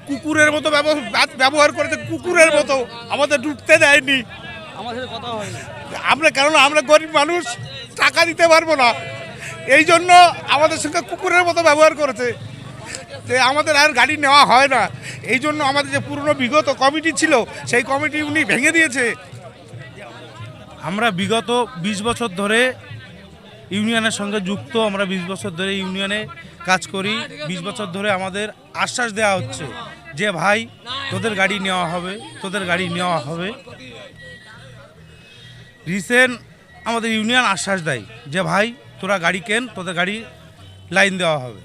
কুকুরের মতো ব্যবহার করেছে, কুকুরের মতো আমাদের ঢুকতে দেয়নি। আমাদের সাথে কথা হয়নি। কারণ আমরা গরিব মানুষ, টাকা দিতে পারবো না, এই জন্য আমাদের সঙ্গে কুকুরের মতো ব্যবহার করেছে। যে আমাদের আর গাড়ি নেওয়া হয় না, এই জন্য আমাদের যে পুরনো বিগত কমিটি ছিল সেই কমিটি উনি ভেঙে দিয়েছে। আমরা বিগত 20 বছর ধরে ইউনিয়নের সঙ্গে যুক্ত। আমরা 20 বছর ধরে ইউনিয়নে কাজ করি। 20 বছর ধরে আমাদের আশ্বাস দেওয়া হচ্ছে যে ভাই তোদের গাড়ি নেওয়া হবে, তোদের গাড়ি নেওয়া হবে। রিসেন্ট আমাদের ইউনিয়ন আশ্বাস দেয় যে ভাই তোরা গাড়ি কেন, তোদের গাড়ি লাইন দেওয়া হবে।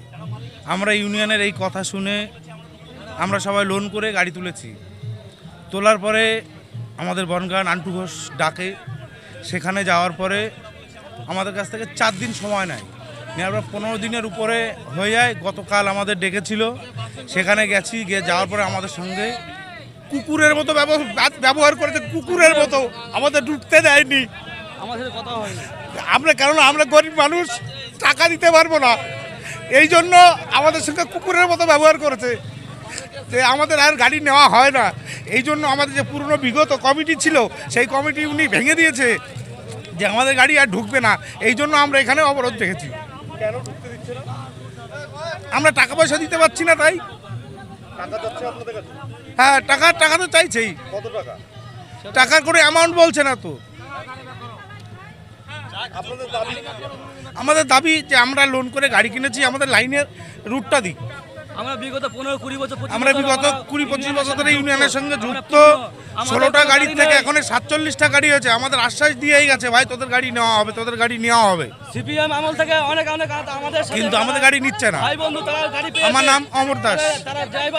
আমরা ইউনিয়নের এই কথা শুনে আমরা সবাই লোন করে গাড়ি তুলেছি। তোলার পরে আমাদের বনগাঁ আন্টু ঘোষ ডাকে, সেখানে যাওয়ার পরে আমাদের কাছ থেকে 4 দিন সময় নেয়, নেওয়ার পর 15 দিনের উপরে হয়ে যায়। গতকাল আমাদের ডেকেছিল, সেখানে গেছি, গিয়ে যাওয়ার পরে আমাদের সঙ্গে কুকুরের মতো ব্যবহার করেছে, কুকুরের মতো আমাদের ঢুকতে দেয়নি। আমাদের সাথে কথা হয়নি। কারণ আমরা গরিব মানুষ, টাকা দিতে পারবো না, এই জন্য আমাদের সঙ্গে কুকুরের মতো ব্যবহার করেছে। যে আমাদের আর গাড়ি নেওয়া হয় না, এই জন্য আমাদের যে পুরনো বিগত কমিটি ছিল সেই কমিটি উনি ভেঙে দিয়েছে, যে আমাদের গাড়ি আর ঢুকবে না। এই জন্য আমরা এখানে অবরোধ রেখেছি। কেন ঢুকতে দিচ্ছে না? আমরা টাকা পয়সা দিতে পারছি না, তাই। টাকা যাচ্ছে আপনাদের কাছে? হ্যাঁ, টাকা তো চাইছেই। কত টাকা? টাকার করে অ্যামাউন্ট বলছে না তো। আপনাদের দাবি? আমাদের দাবি যে আমরা লোন করে গাড়ি কিনেছি, আমাদের লাইনের রুটটা দিক। আমরা বিগত 15-20 বছর, আমরা বিগত 20-25 বছর ধরে ইউনিয়নের সঙ্গে যুক্ত। 16টা গাড়ি থেকে এখন 47টা গাড়ি হয়েছে। আমাদের আশ্বাস দিয়েই গেছে ভাই তোদের গাড়ি নেওয়া হবে, তোদের গাড়ি নেওয়া হবে। সিপিএম আমল থেকে অনেক আমাদের সাথে কিন্তু আমাদের গাড়ি নিচ্ছে না। ভাই বন্ধু তারা গাড়ি পেয়েছে। আমার নাম অমর দাস। তারা ড্রাইভার